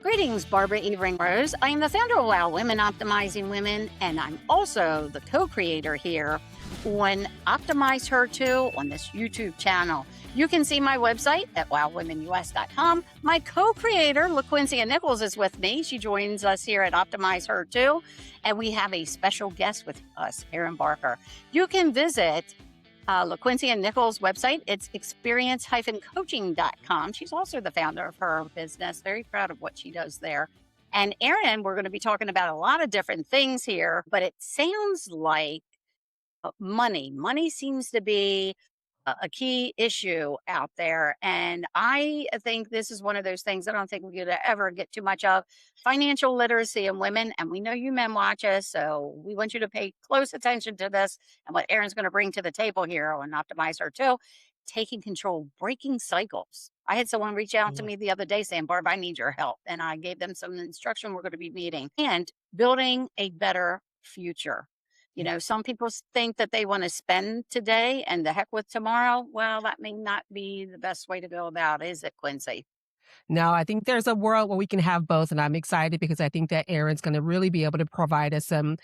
Greetings, Barbara E. Ringrose. I am the founder of Wow Women Optimizing Women, and I'm also the co-creator here on Optimize Her Too on this YouTube channel. You can see my website at wowwomenus.com. My co-creator, LaQuincia Nichols, is with me. She joins us here at Optimize Her Too, and we have a special guest with us, Erin Barker. You can visit LaQuincia Nichols' website. It's experience-coaching.com. She's also the founder of her business. Very proud of what she does there. And Erin, we're going to be talking about a lot of different things here, but it sounds like money. Money seems to be a key issue out there. And I think this is one of those things I don't think we could ever get too much of. Financial literacy in women. And we know you men watch us, so we want you to pay close attention to this and what Erin's going to bring to the table here on Optimize Her Too. Taking control, breaking cycles. I had someone reach out to me the other day saying, Barb, I need your help. And I gave them some instruction we're going to be meeting and building a better future. You know, some people think that they want to spend today and the heck with tomorrow. Well, that may not be the best way to go about, is it, Quincy? No, I think there's a world where we can have both. And I'm excited because I think that Erin's going to really be able to provide us some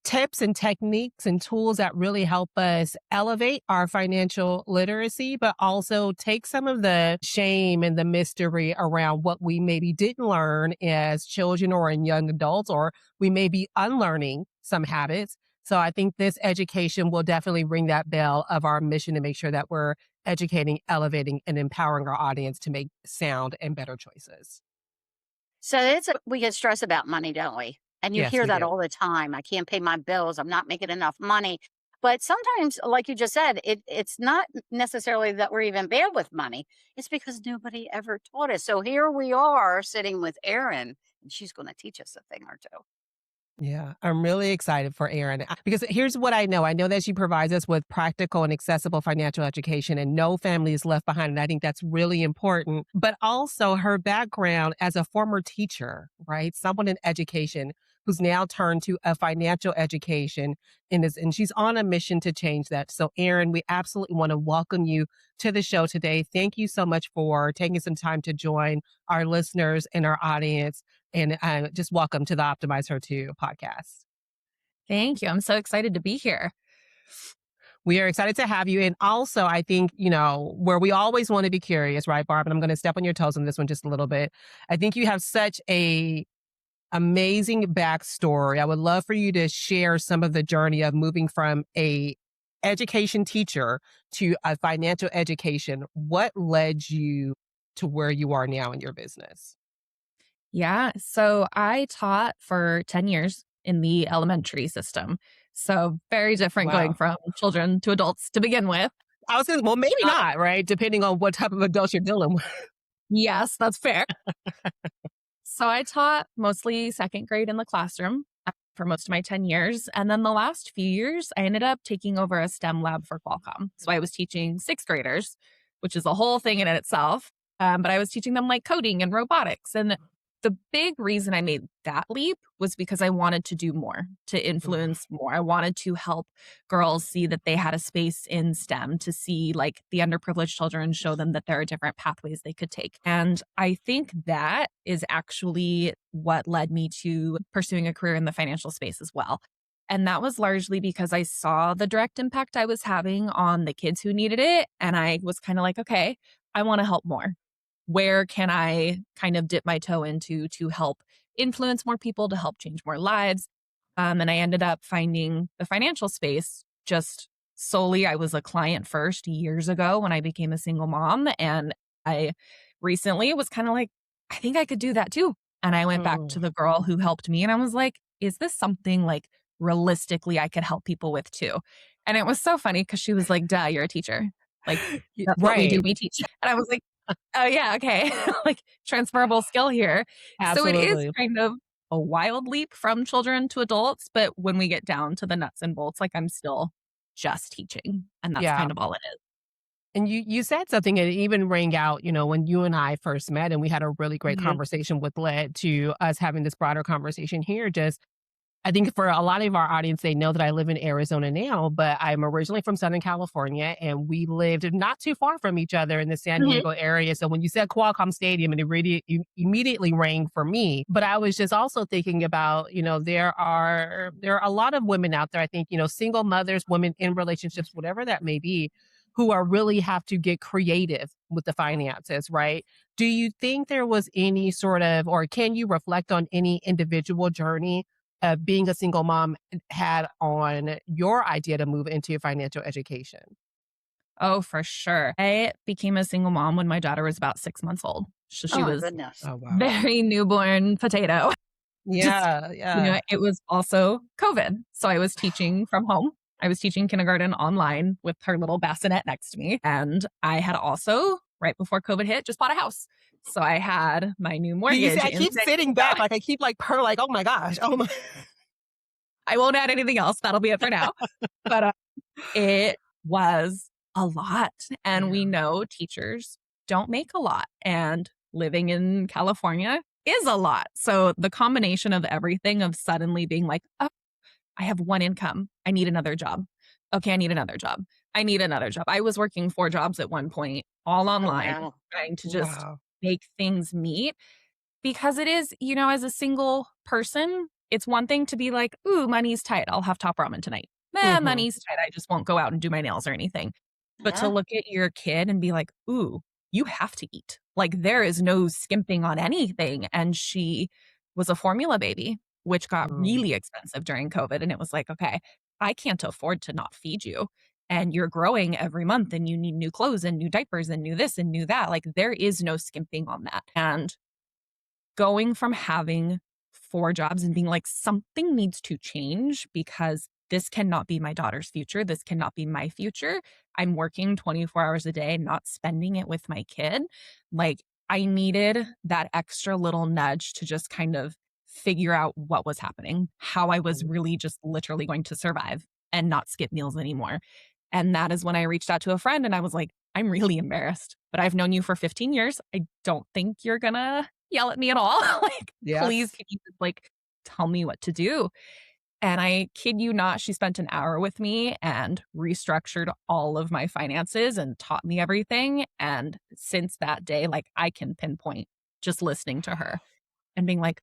tips and techniques and tools that really help us elevate our financial literacy, but also take some of the shame and the mystery around what we maybe didn't learn as children or in young adults, or we may be unlearning some habits. So I think this education will definitely ring that bell of our mission to make sure that we're educating, elevating, and empowering our audience to make sound and better choices. So we get stressed about money, don't we? And you Yes, hear we that do. all the time. I can't pay my bills. I'm not making enough money. But sometimes, like you just said, it's not necessarily that we're even bad with money. It's because nobody ever taught us. So here we are sitting with Erin, and she's going to teach us a thing or two. Yeah, I'm really excited for Erin because here's what I know. I know that she provides us with practical and accessible financial education and no family is left behind. And I think that's really important. But also her background as a former teacher, right? Someone in education who's now turned to a financial education and she's on a mission to change that. So Erin, we absolutely want to welcome you to the show today. Thank you so much for taking some time to join our listeners and our audience. And just welcome to the Optimize Her Too podcast. Thank you. I'm so excited to be here. We are excited to have you. And also, I think, where we always want to be curious, right, Barb? And I'm going to step on your toes on this one just a little bit. I think you have such a amazing backstory. I would love for you to share some of the journey of moving from a education teacher to a financial education. What led you to where you are now in your business? Yeah. So I taught for 10 years in the elementary system. So very different going from children to adults to begin with. I was going to, well, maybe not, right? Depending on what type of adults you're dealing with. Yes, that's fair. So I taught mostly second grade in the classroom for most of my 10 years. And then the last few years, I ended up taking over a STEM lab for Qualcomm. So I was teaching sixth graders, which is a whole thing in itself. But I was teaching them like coding and robotics. And the big reason I made that leap was because I wanted to do more, to influence more. I wanted to help girls see that they had a space in STEM, to see like the underprivileged children, show them that there are different pathways they could take. And I think that is actually what led me to pursuing a career in the financial space as well. And that was largely because I saw the direct impact I was having on the kids who needed it. And I was kind of like, okay, I want to help more. Where can I kind of dip my toe into to help influence more people, to help change more lives? And I ended up finding the financial space just solely. I was a client first years ago when I became a single mom. And I recently was kind of like, I think I could do that too. And I went back to the girl who helped me and I was like, is this something like realistically I could help people with too? And it was so funny because she was like, duh, you're a teacher. Like, that's what we do, we teach. And I was like, oh yeah, okay. Like transferable skill here. Absolutely. So it is kind of a wild leap from children to adults, but when we get down to the nuts and bolts, like I'm still just teaching. And that's kind of all it is. And you said something and it even rang out, when you and I first met and we had a really great conversation, what led to us having this broader conversation here. Just I think for a lot of our audience, they know that I live in Arizona now, but I'm originally from Southern California, and we lived not too far from each other in the San Mhm. Diego area. So when you said Qualcomm Stadium, it immediately rang for me. But I was just also thinking about, there are a lot of women out there. I think, single mothers, women in relationships, whatever that may be, who are really have to get creative with the finances, right? Do you think there was any sort of, or can you reflect on any individual journey being a single mom had on your idea to move into financial education? Oh, for sure. I became a single mom when my daughter was about 6 months old. So Oh she my was goodness. Oh, wow. very newborn potato. Just, Yeah, yeah. it was also COVID. So I was teaching from home. I was teaching kindergarten online with her little bassinet next to me. And I had also, right before COVID hit, just bought a house. So I had my new You see, mortgage I in keep San sitting back, Diego. like I keep like like, oh my gosh, oh my. I won't add anything else. That'll be it for now. But it was a lot. And we Yeah. know teachers don't make a lot. And living in California is a lot. So the combination of everything of suddenly being like, oh, I have one income. I need another job. Okay, I need another job. I need another job. I was working 4 jobs at one point, all Oh online, wow. trying to just Wow. make things meet because it is, as a single person, it's one thing to be like, ooh, money's tight. I'll have top ramen tonight. Hmm. Money's tight. I just won't go out and do my nails or anything. But to Yeah. look at your kid and be like, ooh, you have to eat. Like there is no skimping on anything. And she was a formula baby, which got Mm. really expensive during COVID. And it was like, okay, I can't afford to not feed you. And you're growing every month and you need new clothes and new diapers and new this and new that. Like there is no skimping on that. And going from having 4 jobs and being like, something needs to change because this cannot be my daughter's future. This cannot be my future. I'm working 24 hours a day, not spending it with my kid. Like, I needed that extra little nudge to just kind of figure out what was happening, how I was really just literally going to survive and not skip meals anymore. And that is when I reached out to a friend and I was like, I'm really embarrassed, but I've known you for 15 years. I don't think you're gonna yell at me at all. Like, please, Yes. can you just like tell me what to do? And I kid you not, she spent an hour with me and restructured all of my finances and taught me everything. And since that day, like I can pinpoint just listening to her and being like,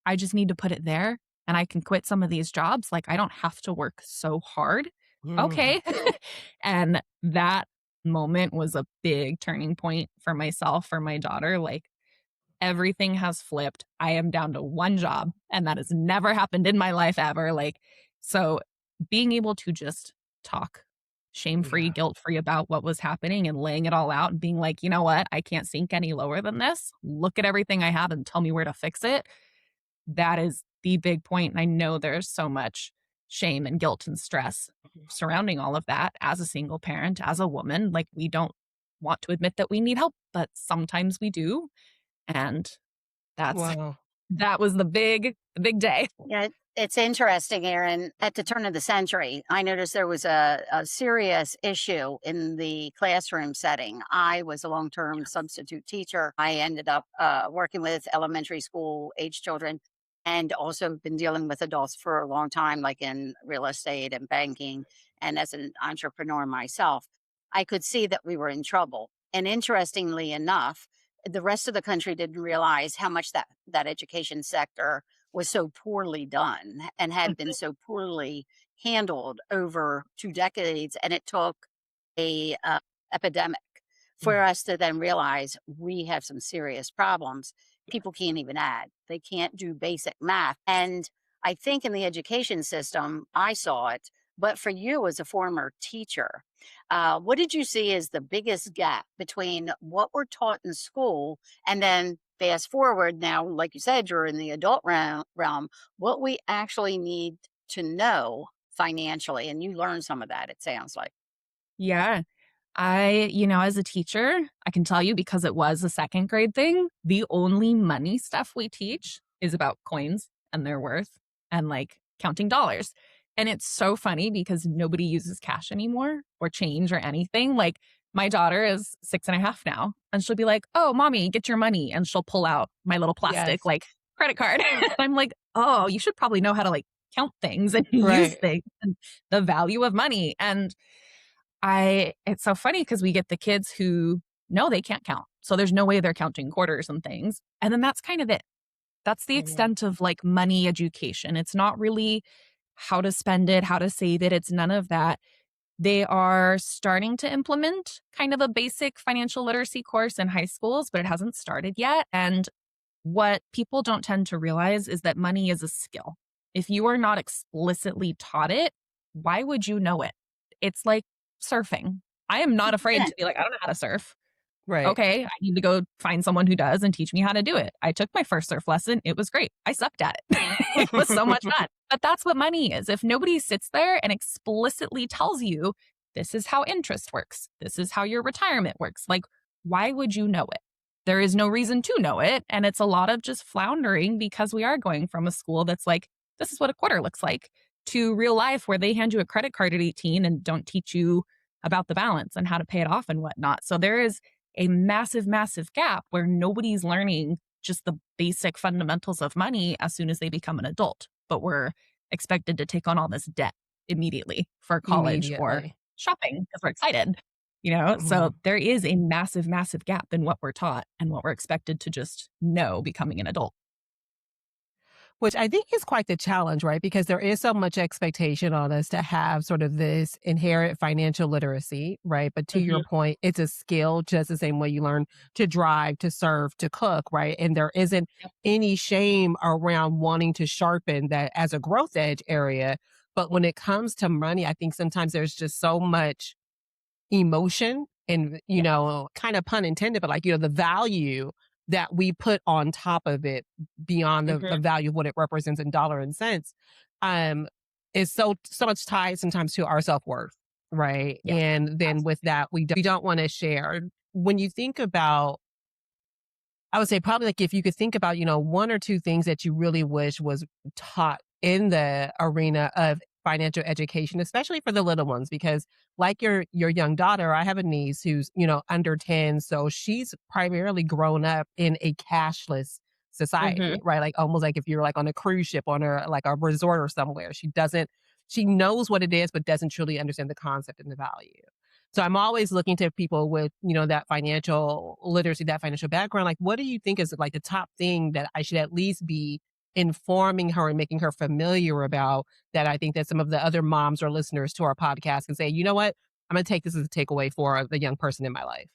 I just need to put it there and I can quit some of these jobs. Like, I don't have to work so hard. Mm. Okay. And that moment was a big turning point for myself, for my daughter. Like, everything has flipped. I am down to one job, and that has never happened in my life ever. Like, so being able to just talk shame free, Yeah. guilt free about what was happening and laying it all out and being like, you know what? I can't sink any lower than this. Look at everything I have and tell me where to fix it. That is the big point. And I know there's so much shame and guilt and stress surrounding all of that as a single parent, as a woman. Like, we don't want to admit that we need help, but sometimes we do. And that's Wow. that was the big day. Yeah, it's interesting, Aaron. At the turn of the century, I noticed there was a serious issue in the classroom setting. I was a long term substitute teacher. I ended up working with elementary school age children and also been dealing with adults for a long time, like in real estate and banking. And as an entrepreneur myself, I could see that we were in trouble. And interestingly enough, the rest of the country didn't realize how much that education sector was so poorly done and had been so poorly handled over 2 decades, and it took a, epidemic for Mm. us to then realize we have some serious problems. People can't even add. They can't do basic math, and I think in the education system, I saw it, but for you as a former teacher, what did you see as the biggest gap between what we're taught in school and then fast forward now, like you said, you're in the adult realm, what we actually need to know financially? And you learned some of that, it sounds like. Yeah. As a teacher, I can tell you because it was a second grade thing, the only money stuff we teach is about coins and their worth and like counting dollars. And it's so funny because nobody uses cash anymore or change or anything. Like, my daughter is 6.5 now, and she'll be like, oh, mommy, get your money. And she'll pull out my little plastic Yes. like credit card. I'm like, oh, you should probably know how to like count things and use Right. things and the value of money. And it's so funny because we get the kids who know they can't count. So there's no way they're counting quarters and things. And then that's kind of it. That's the Mhm. extent of like money education. It's not really how to spend it, how to save it. It's none of that. They are starting to implement kind of a basic financial literacy course in high schools, but it hasn't started yet. And what people don't tend to realize is that money is a skill. If you are not explicitly taught it, why would you know it? It's like surfing. I am not afraid 100%. to be like, I don't know how to surf. Right. Okay, I need to go find someone who does and teach me how to do it. I took my first surf lesson. It was great. I sucked at it. It was so much fun. But that's what money is. If nobody sits there and explicitly tells you, this is how interest works, this is how your retirement works, like, why would you know it? There is no reason to know it. And it's a lot of just floundering because we are going from a school that's like, this is what a quarter looks like, to real life where they hand you a credit card at 18 and don't teach you about the balance and how to pay it off and whatnot. So there is a massive, massive gap where nobody's learning just the basic fundamentals of money as soon as they become an adult. But we're expected to take on all this debt immediately for college or Immediately. shopping because we're excited, you know? So Mhm. there is a massive, massive gap in what we're taught and what we're expected to just know becoming an adult. Which I think is quite the challenge, right? Because there is so much expectation on us to have sort of this inherent financial literacy, right? But to your Mhm. point, it's a skill just the same way you learn to drive, to serve, to cook, right? And there isn't Yep. any shame around wanting to sharpen that as a growth edge area. But when it comes to money, I think sometimes there's just so much emotion and, Yep. kind of pun intended, but like, the value that we put on top of it beyond the Mhm. value of what it represents in dollar and cents, um, is so much tied sometimes to our self-worth, right? Yes. And then with Absolutely. that, we don't want to share. When you think about, I would say probably like if you could think about, one or two things that you really wish was taught in the arena of financial education, especially for the little ones, because like your young daughter, I have a niece who's, under 10. So she's primarily grown up in a cashless society, Mhm. right? Like almost like if you're like on a cruise ship on a like a resort or somewhere. She knows what it is, but doesn't truly understand the concept and the value. So I'm always looking to people with, that financial literacy, that financial background. Like, what do you think is like the top thing that I should at least be informing her and making her familiar about that I think that some of the other moms or listeners to our podcast can say, you know what? I'm going to take this as a takeaway for the young person in my life.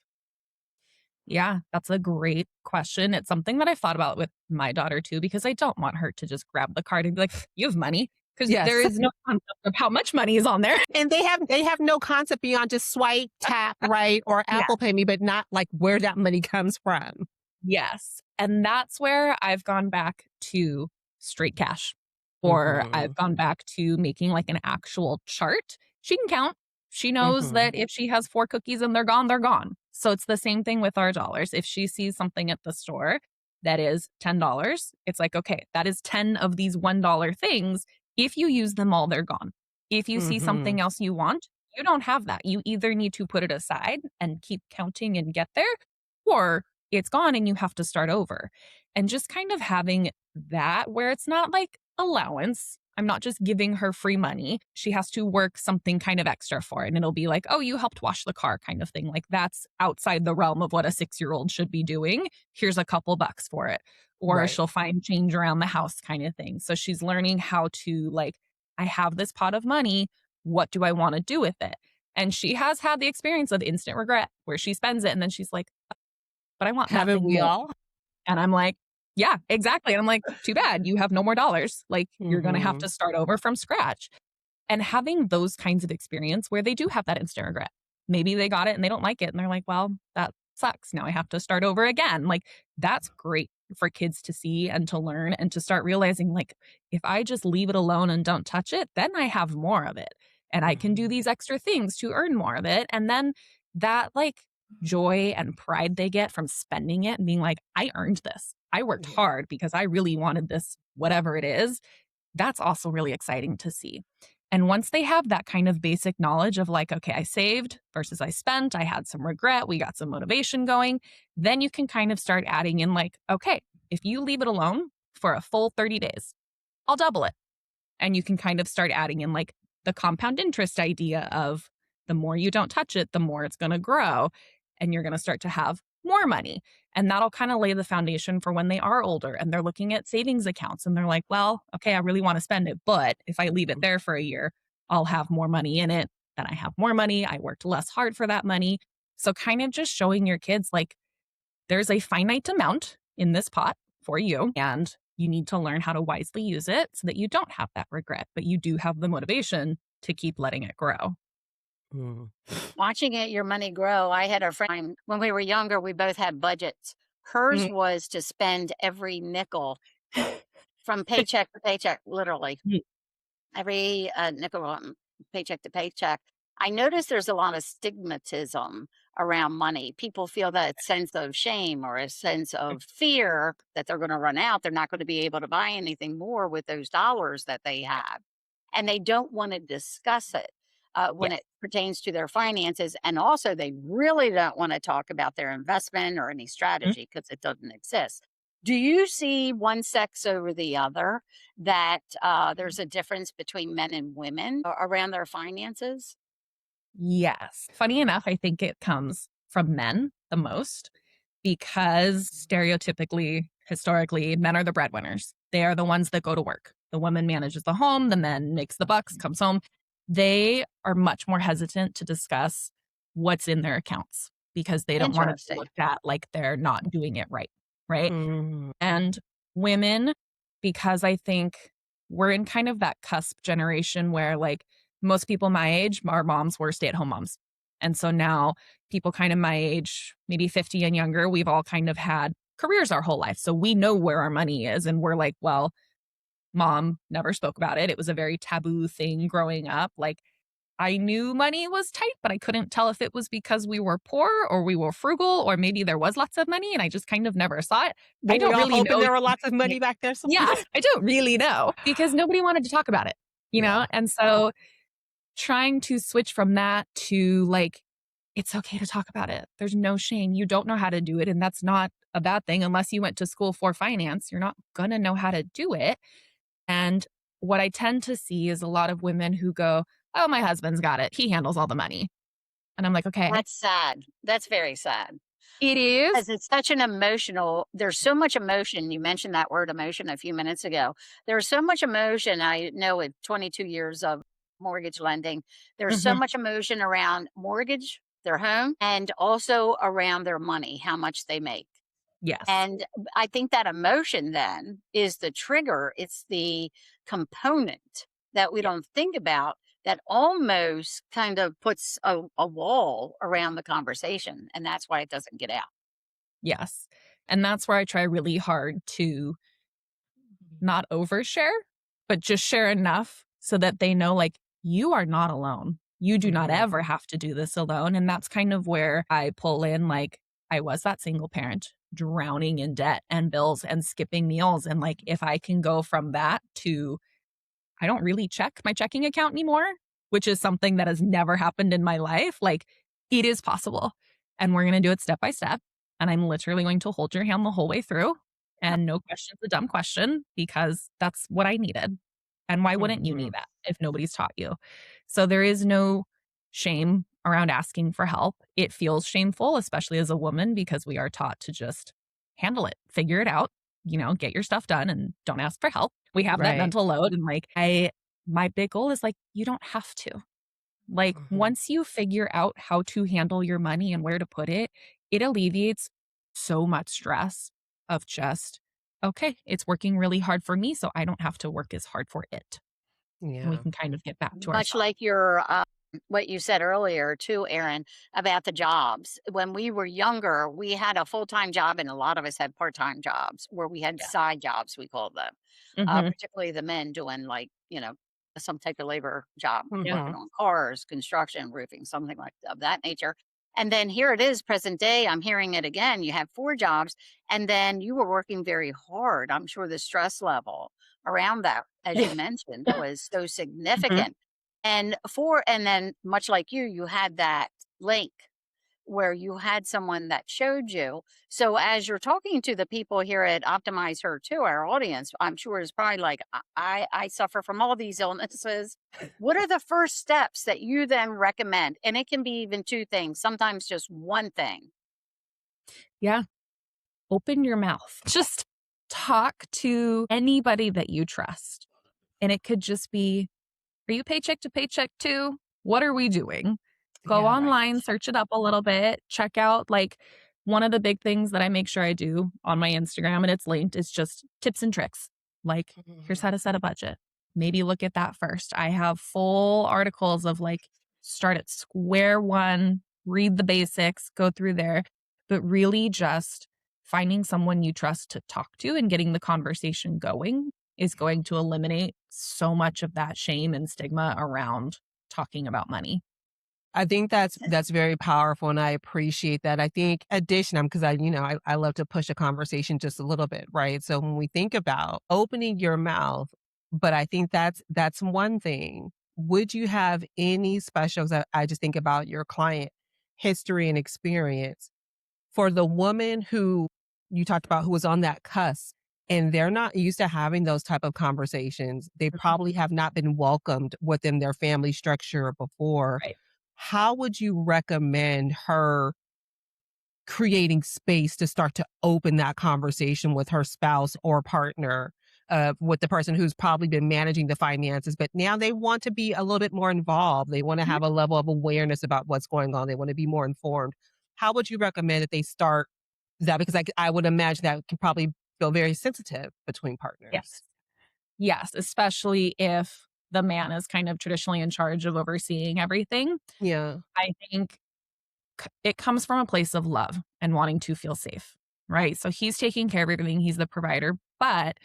Yeah, that's a great question. It's something that I've thought about with my daughter too, because I don't want her to just grab the card and be like, you have money. Because there Yes. is no concept of how much money is on there. And they have no concept beyond just swipe, tap, right, or Yeah. Apple Pay me, but not like where that money comes from. Yes. And that's where I've gone back to straight cash, or Hmm. I've gone back to making like an actual chart. She can count. She knows Hmm. that if she has 4 cookies and they're gone, they're gone. So it's the same thing with our dollars. If she sees something at the store that is $10, it's like, okay, that is 10 of these $1 things. If you use them all, they're gone. If you see Hmm. something else you want, you don't have that. You either need to put it aside and keep counting and get there, or it's gone and you have to start over. And just kind of having that where it's not like allowance. I'm not just giving her free money. She has to work something kind of extra for it. And it'll be like, oh, you helped wash the car kind of thing. Like that's outside the realm of what a 6-year-old should be doing. Here's a couple bucks for it. Or Right. she'll find change around the house kind of thing. So she's learning how to like, I have this pot of money. What do I want to do with it? And she has had the experience of instant regret where she spends it and then she's like, but I want Haven't nothing we more. all? And I'm like, yeah, exactly. And I'm like, too bad. You have no more dollars. Like, you're going to have Hmm. to start over from scratch. And having those kinds of experience where they do have that instant regret. Maybe they got it and they don't like it. And they're like, well, that sucks. Now I have to start over again. Like, that's great for kids to see and to learn and to start realizing, like, if I just leave it alone and don't touch it, then I have more of it. And I can do Hmm. these extra things to earn more of it. And then that, like, joy and pride they get from spending it and being like, I earned this. I worked Yeah. hard because I really wanted this, whatever it is. That's also really exciting to see. And once they have that kind of basic knowledge of like, okay, I saved versus I spent, I had some regret, we got some motivation going, then you can kind of start adding in like, okay, if you leave it alone for a full 30 days, I'll double it. And you can kind of start adding in like the compound interest idea of the more you don't touch it, the more it's going to grow. And you're going to start to have more money. And that'll kind of lay the foundation for when they are older and they're looking at savings accounts and they're like, well, okay, I really want to spend it. But if I leave it there for a year, I'll have more money in it. Then I have more money. I worked less hard for that money. So kind of just showing your kids like there's a finite amount in this pot for you. And you need to learn how to wisely use it so that you don't have that regret, but you do have the motivation to keep letting it grow. Mm. Watching your money grow. I had a friend when we were younger, we both had budgets. Hers Mm. was to spend every nickel from paycheck to paycheck, literally. Every nickel paycheck to paycheck. I notice there's a lot of stigmatism around money. People feel that sense of shame or a sense of fear that they're going to run out. They're not going to be able to buy anything more with those dollars that they have. And they don't want to discuss it when Yes. it pertains to their finances. And also, they really don't want to talk about their investment or any Mhm. strategy because it doesn't exist. Do you see one sex over the other? That there's a difference between men and women around their finances? Yes. Funny enough, I think it comes from men the most because stereotypically, historically, men are the breadwinners. They are the ones that go to work. The woman manages the home, the man makes the bucks, comes home. They are much more hesitant to discuss what's in their accounts because they don't want to be Interesting. looked at like they're not doing it right. Right. Mm. And women, because I think we're in kind of that cusp generation where like most people my age, our moms were stay-at-home moms. And so now people kind of my age, maybe 50 and younger, we've all kind of had careers our whole life. So we know where our money is. And we're like, well, mom never spoke about it. It was a very taboo thing growing up. Like I knew money was tight, but I couldn't tell if it was because we were poor or we were frugal or maybe there was lots of money and I just kind of never saw it. I Were we don't all really hoping know. there were lots of money back there Yeah, somewhere? I don't really know because nobody wanted to talk about it, you know? Yeah. And so trying to switch from that to like, it's okay to talk about it. There's no shame. You don't know how to do it. And that's not a bad thing unless you went to school for finance. You're not going to know how to do it. And what I tend to see is a lot of women who go, oh, my husband's got it. He handles all the money. And I'm like, okay, That's sad. That's very sad. it is. Because it's such an emotional there's so much emotion. You mentioned that word emotion a few minutes ago. There's so much emotion. I know with 22 years of mortgage lending, there's so Mhm. much emotion around mortgage, their home, and also around their money, how much they make. Yes. And I think that emotion then is the trigger. It's the component that we Yeah. don't think about that almost kind of puts a wall around the conversation. And that's why it doesn't get out. Yes. And that's where I try really hard to not overshare, but just share enough so that they know, like, you are not alone. You do not Mhm. ever have to do this alone. And that's kind of where I pull in, like, I was that single parent drowning in debt and bills and skipping meals. And like, if I can go from that to I don't really check my checking account anymore, which is something that has never happened in my life. Like, it is possible. And we're going to do it step by step. And I'm literally going to hold your hand the whole way through. And no question's a dumb question because that's what I needed. And why wouldn't you need Mhm. that if nobody's taught you? So there is no shame around asking for help. It feels shameful, especially as a woman, because we are taught to just handle it, figure it out, get your stuff done and don't ask for help. We have that Right. mental load. And like, my big goal is like, you don't have to. Like, Mhm. once you figure out how to handle your money and where to put it, it alleviates so much stress of just, okay, it's working really hard for me. So I don't have to work as hard for it. And we Yeah. can kind of get back to Much ourselves. like your what you said earlier too, Erin, about the jobs. When we were younger, we had a full-time job and a lot of us had part-time jobs where we had Yeah. side jobs, we called them. Hmm. Particularly the men doing like, some type of labor job, Yeah. working Mhm. on cars, construction, roofing, something like of that nature. And then here it is, present day. I'm hearing it again. You have four jobs, and then you were working very hard. I'm sure the stress level around that, as you mentioned, was so Hmm. significant. And then much like you had that link where you had someone that showed you. So as you're talking to the people here at Optimize Her too, our audience, I'm sure is probably like, I suffer from all these illnesses. What are the first steps that you then recommend? And it can be even two things, sometimes just one thing. Yeah. Open your mouth. Just talk to anybody that you trust. And it could just be, are you paycheck to paycheck too? What are we doing? Go Yeah. Right. online, search it up a little bit, check out like one of the big things that I make sure I do on my Instagram and it's linked is just tips and tricks. Like, here's how to set a budget. Maybe look at that first. I have full articles of like start at square one, read the basics, go through there, but really just finding someone you trust to talk to and getting the conversation going is going to eliminate so much of that shame and stigma around talking about money. I think that's very powerful, and I appreciate that. I think addition, because I love to push a conversation just a little bit, right? So when we think about opening your mouth, but I think that's one thing. Would you have any specials? I just think about your client history and experience for the woman who you talked about who was on that cusp and they're not used to having those type of conversations. They probably have not been welcomed within their family structure before. Right. How would you recommend her creating space to start to open that conversation with her spouse or partner, with the person who's probably been managing the finances, but now they want to be a little bit more involved. They want to Mhm. have a level of awareness about what's going on. They want to be more informed. How would you recommend that they start that? Because I would imagine that can probably feel very sensitive between partners. Yes. Yes. Especially if the man is kind of traditionally in charge of overseeing everything. Yeah. I think it comes from a place of love and wanting to feel safe, right? So he's taking care of everything. He's the provider, but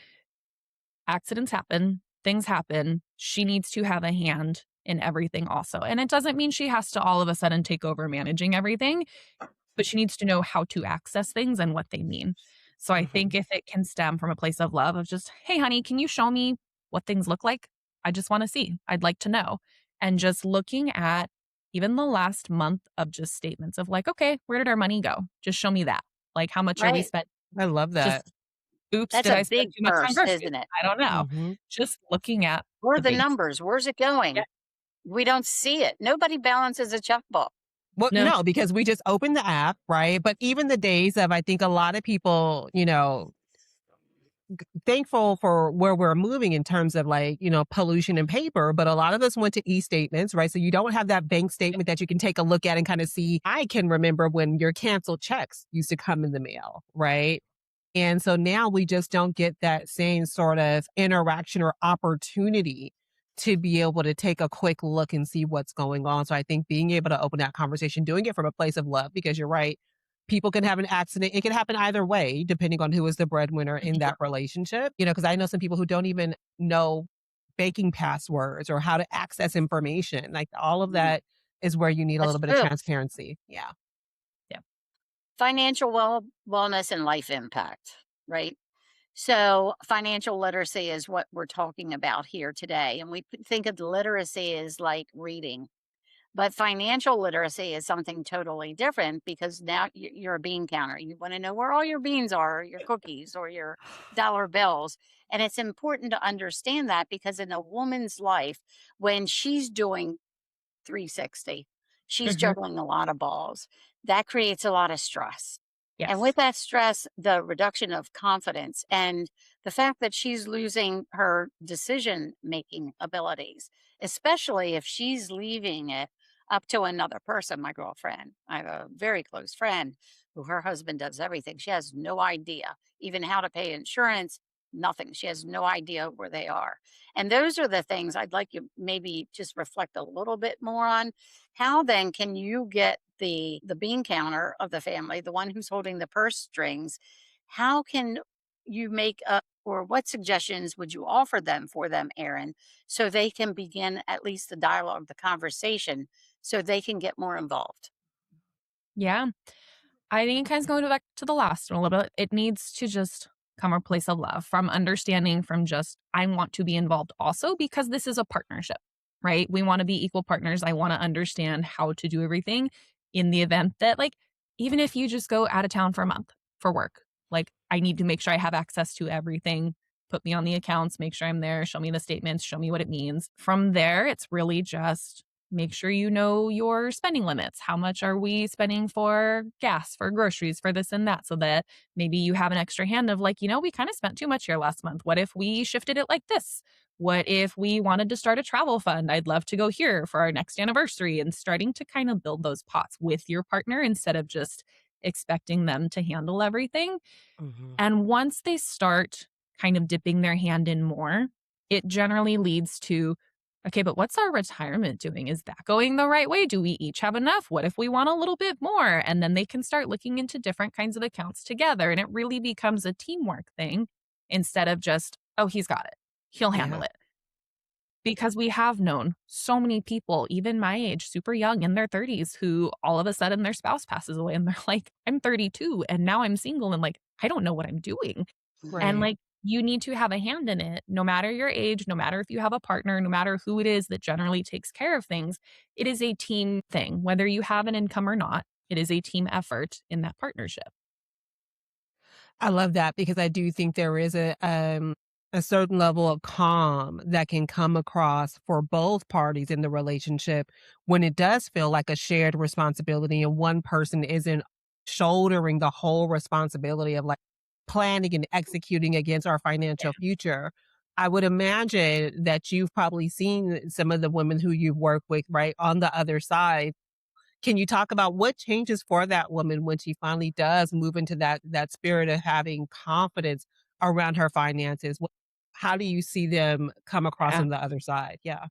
accidents happen, things happen. She needs to have a hand in everything also. And it doesn't mean she has to all of a sudden take over managing everything, but she needs to know how to access things and what they mean. So I think Mhm. if it can stem from a place of love of just, hey, honey, can you show me what things look like? I just want to see. I'd like to know. And just looking at even the last month of just statements of like, okay, where did our money go? Just show me that. Like, how much are we Right. spending? I love Just, that. oops, That's did a I big spend too much on first, groceries? isn't it? I don't know. Hmm. Just looking at Where are the the base. numbers? Where's it Yeah. going? We don't see it. Nobody balances a checkbook. Well, No. no, because we just opened the app, right? But even the days of, I think a lot of people, thankful for where we're moving in terms of like, pollution and paper, but a lot of us went to e-statements, right? So you don't have that bank statement that you can take a look at and kind of see. I can remember when your canceled checks used to come in the mail, right? And so now we just don't get that same sort of interaction or opportunity to be able to take a quick look and see what's going on. So I think being able to open that conversation, doing it from a place of love, because you're right, people can have an accident. It can happen either way, depending on who is the breadwinner in that relationship. Because I know some people who don't even know banking passwords or how to access information. Like all of Mm, that is where you need a that's little bit of true. transparency. Yeah. Yeah. Financial wellness and life impact, right? So, financial literacy is what we're talking about here today. And we think of literacy as like reading, but financial literacy is something totally different because now you're a bean counter. You want to know where all your beans are, or your cookies, or your dollar bills. And it's important to understand that because in a woman's life, when she's doing 360. She's Mhm. juggling a lot of balls. That creates a lot of stress. And Yes. with that stress, the reduction of confidence and the fact that she's losing her decision making abilities, especially if she's leaving it up to another person. My girlfriend, I have a very close friend who her husband does everything. She has no idea even how to pay insurance, nothing. She has no idea where they are. And those are the things I'd like you maybe just reflect a little bit more on. How then can you get the bean counter of the family, the one who's holding the purse strings, how can you make a or what suggestions would you offer them for them, Erin, so they can begin at least the dialogue, the conversation, so they can get more involved? Yeah. I think it kind of going back to the last one a little bit. It needs to just come a place of love from understanding from just, I want to be involved also because this is a partnership, right? We want to be equal partners. I want to understand how to do everything. in the event that, like, even if you just go out of town for a month for work, like, I need to make sure I have access to everything. Put me on the accounts, make sure I'm there, show me the statements, show me what it means. From there, it's really just make sure you know your spending limits. How much are we spending for gas, for groceries, for this and that? So that maybe you have an extra hand of like, we kind of spent too much here last month. What if we shifted it like this? What if we wanted to start a travel fund? I'd love to go here for our next anniversary, and starting to kind of build those pots with your partner instead of just expecting them to handle everything. Mhm. And once they start kind of dipping their hand in more, it generally leads to, okay, but what's our retirement doing? Is that going the right way? Do we each have enough? What if we want a little bit more? And then they can start looking into different kinds of accounts together. And it really becomes a teamwork thing instead of just, oh, he's got it. He'll handle Yeah. it. Because we have known so many people, even my age, super young in their 30s, who all of a sudden their spouse passes away and they're like, I'm 32 and now I'm single and like, I don't know what I'm doing. And Right. like, you need to have a hand in it, no matter your age, no matter if you have a partner, no matter who it is that generally takes care of things. It is a team thing, whether you have an income or not. It is a team effort in that partnership. I love that because I do think there is a certain level of calm that can come across for both parties in the relationship when it does feel like a shared responsibility and one person isn't shouldering the whole responsibility of like planning and executing against our financial future. I would imagine that you've probably seen some of the women who you've worked with, right, on the other side. Can you talk about what changes for that woman when she finally does move into that spirit of having confidence around her finances? How do you see them come across Yeah. on the other side? Yeah.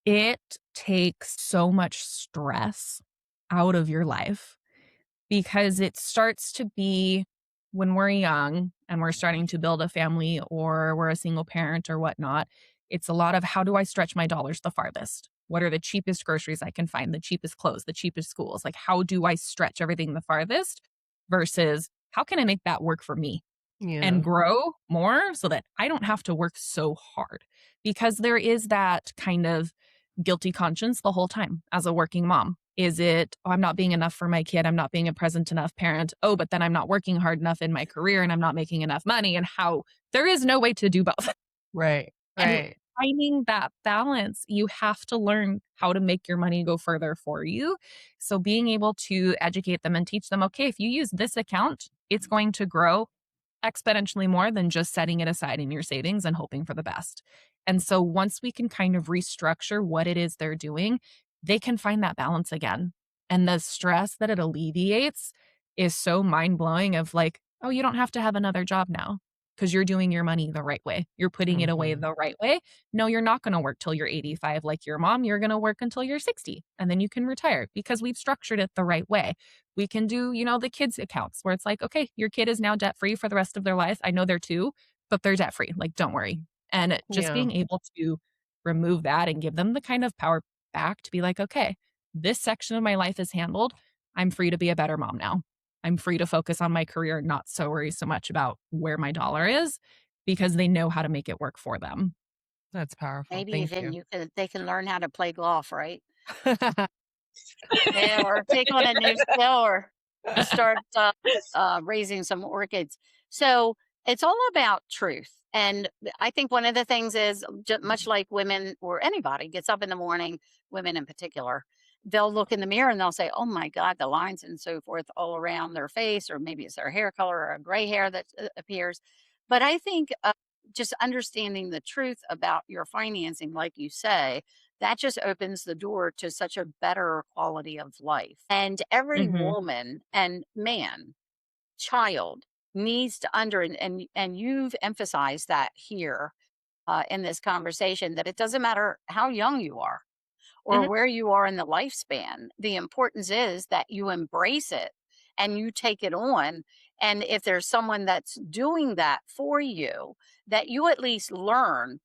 It takes so much stress out of your life because it starts to be when we're young and we're starting to build a family or we're a single parent or whatnot, it's a lot of how do I stretch my dollars the farthest? What are the cheapest groceries I can find, the cheapest clothes, the cheapest schools? Like, how do I stretch everything the farthest versus how can I make that work for me and Yeah. grow more so that I don't have to work so hard? Because there is that kind of guilty conscience the whole time as a working mom. Is it, oh, I'm not being enough for my kid. I'm not being a present enough parent. Oh, but then I'm not working hard enough in my career and I'm not making enough money. And how there is no way to do both. Right. And Right. finding that balance, you have to learn how to make your money go further for you. So being able to educate them and teach them, okay, if you use this account, it's going to grow exponentially more than just setting it aside in your savings and hoping for the best. And so once we can kind of restructure what it is they're doing, they can find that balance again. And the stress that it alleviates is so mind blowing of like, oh, you don't have to have another job now because you're doing your money the right way. You're putting it away Mhm. the right way. No, you're not going to work till you're 85 like your mom. You're going to work until you're 60 and then you can retire because we've structured it the right way. We can do, the kids' accounts where it's like, okay, your kid is now debt free for the rest of their life. I know they're two, but they're debt free. Like, don't worry. And just Yeah. being able to remove that and give them the kind of power back to be like, okay, this section of my life is handled. I'm free to be a better mom now. I'm free to focus on my career and not so worry so much about where my dollar is because they know how to make it work for them. That's powerful. Maybe Thank even you. they can learn how to play golf, right? Yeah, or take on a new skill or start, raising some orchids. So, it's all about truth, and I think one of the things is much like women or anybody gets up in the morning, women in particular, they'll look in the mirror and they'll say, "Oh my god, the lines and so forth all around their face," or maybe it's their hair color or a gray hair that, appears. But I think, just understanding the truth about your financing, like you say, that just opens the door to such a better quality of life. And every Mhm. woman and man, child needs to and you've emphasized that here in this conversation that it doesn't matter how young you are or Mhm. where you are in the lifespan. The importance is that you embrace it and you take it on. And if there's someone that's doing that for you, that you at least learn,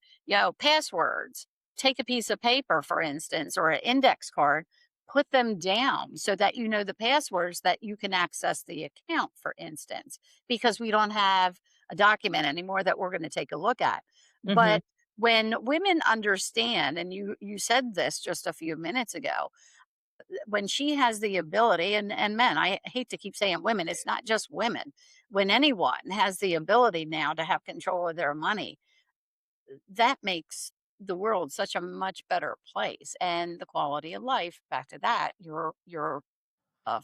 passwords. Take a piece of paper, for instance, or an index card, put them down so that you know the passwords that you can access the account, for instance, because we don't have a document anymore that we're going to take a look at. Mhm. But when women understand, and you said this just a few minutes ago, when she has the ability, and men, I hate to keep saying women, it's not just women. When anyone has the ability now to have control of their money, that makes the world such a much better place, and the quality of life, back to that, your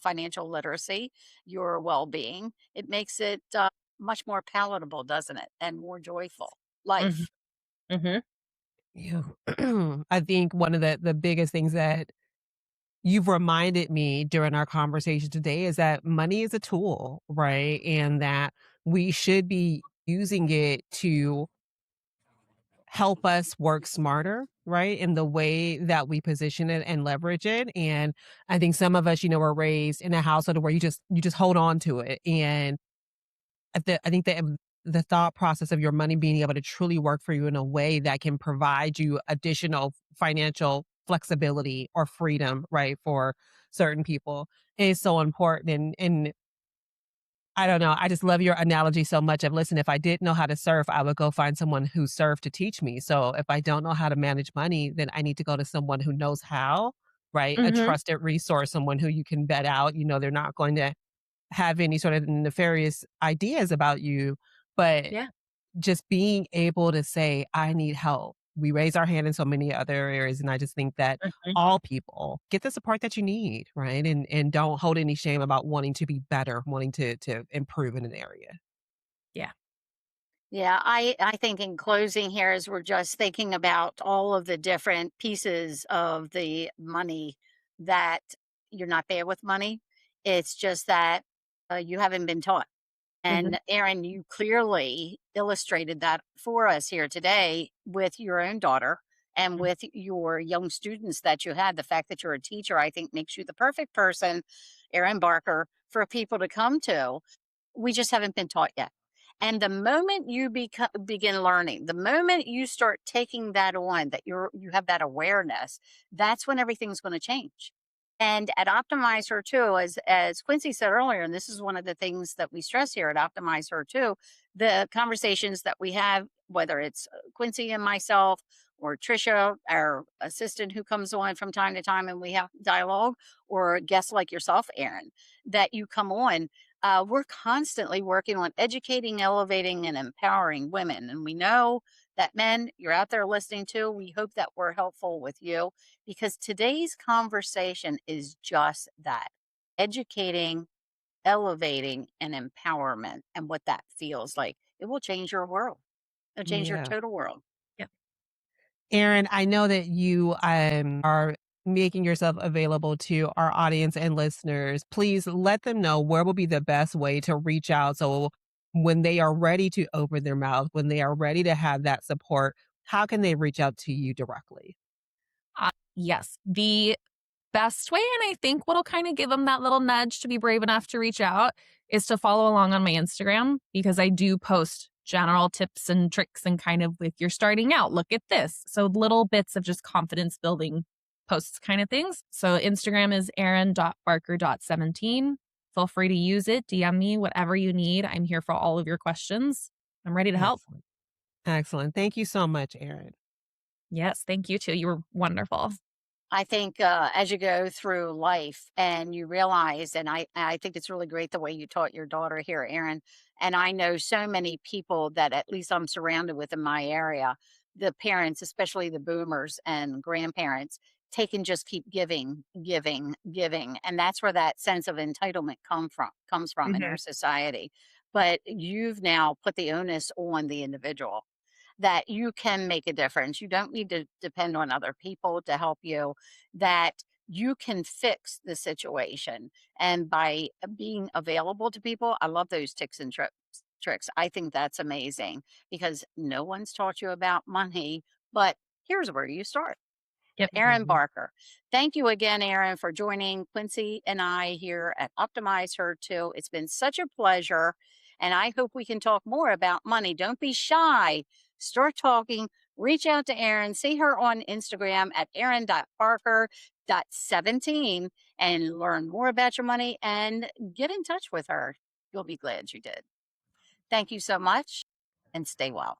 financial literacy, your well-being, it makes it much more palatable, doesn't it, and more joyful Mhm. life. Mhm. Yeah. I think one of the biggest things that you've reminded me during our conversation today is that money is a tool, right? And that we should be using it to help us work smarter, right? In the way that we position it and leverage it. And I think some of us, were raised in a household where you just hold on to it. And I think that the thought process of your money being able to truly work for you in a way that can provide you additional financial flexibility or freedom, right, for certain people is so important. And I don't know. I just love your analogy so much of, listen, if I didn't know how to surf, I would go find someone who surfed to teach me. So if I don't know how to manage money, then I need to go to someone who knows how, right? A Mhm. trusted resource, someone who you can vet out. They're not going to have any sort of nefarious ideas about you, but Yeah. just being able to say, I need help. We raise our hand in so many other areas. And I just think that Mhm. all people get the support that you need, right? And don't hold any shame about wanting to be better, wanting to improve in an area. Yeah. Yeah, I think in closing here, as we're just thinking about all of the different pieces of the money, that you're not there with money. It's just that you haven't been taught. Mhm. And Erin, you clearly illustrated that for us here today with your own daughter and Mm. with your young students that you had. The fact that you're a teacher, I think, makes you the perfect person, Erin Barker, for people to come to. We just haven't been taught yet. And the moment you begin learning, the moment you start taking that on, that you have that awareness, that's when everything's going to change. And at Optimize Her too, as Quincy said earlier, and this is one of the things that we stress here at Optimize Her too, the conversations that we have, whether it's Quincy and myself or Trisha, our assistant who comes on from time to time and we have dialogue, or guests like yourself, Aaron, that you come on, we're constantly working on educating, elevating, and empowering women. And we know that men, you're out there listening too. We hope that we're helpful with you, because today's conversation is just that: educating, elevating, and empowerment, and what that feels like. It will change your world, it'll change your Yeah. total world. Yep. Aaron, I know that you are making yourself available to our audience and listeners. Please let them know where will be the best way to reach out. So when they are ready to open their mouth, when they are ready to have that support, how can they reach out to you directly? Yes. The best way, and I think what'll kind of give them that little nudge to be brave enough to reach out, is to follow along on my Instagram, because I do post general tips and tricks and kind of, if you're starting out, look at this. So little bits of just confidence building posts kind of things. So Instagram is erin.barker.17. Feel free to use it. DM me, whatever you need. I'm here for all of your questions. I'm ready to help. Excellent. Excellent. Thank you so much, Aaron. Yes. Thank you too. You were wonderful. I think as you go through life and you realize, and I think it's really great the way you taught your daughter here, Erin. And I know so many people that at least I'm surrounded with in my area, the parents, especially the boomers and grandparents, take and just keep giving, giving, giving. And that's where that sense of entitlement comes from in our Mhm. society. But you've now put the onus on the individual, that you can make a difference. You don't need to depend on other people to help you, that you can fix the situation. And by being available to people, I love those ticks and tricks. I think that's amazing, because no one's taught you about money, but here's where you start. Yep. Erin Mhm. Barker. Thank you again, Erin, for joining Quincy and I here at Optimize Her too. It's been such a pleasure, and I hope we can talk more about money. Don't be shy. Start talking. Reach out to Erin. See her on Instagram at erin.barker.17 and learn more about your money and get in touch with her. You'll be glad you did. Thank you so much, and stay well.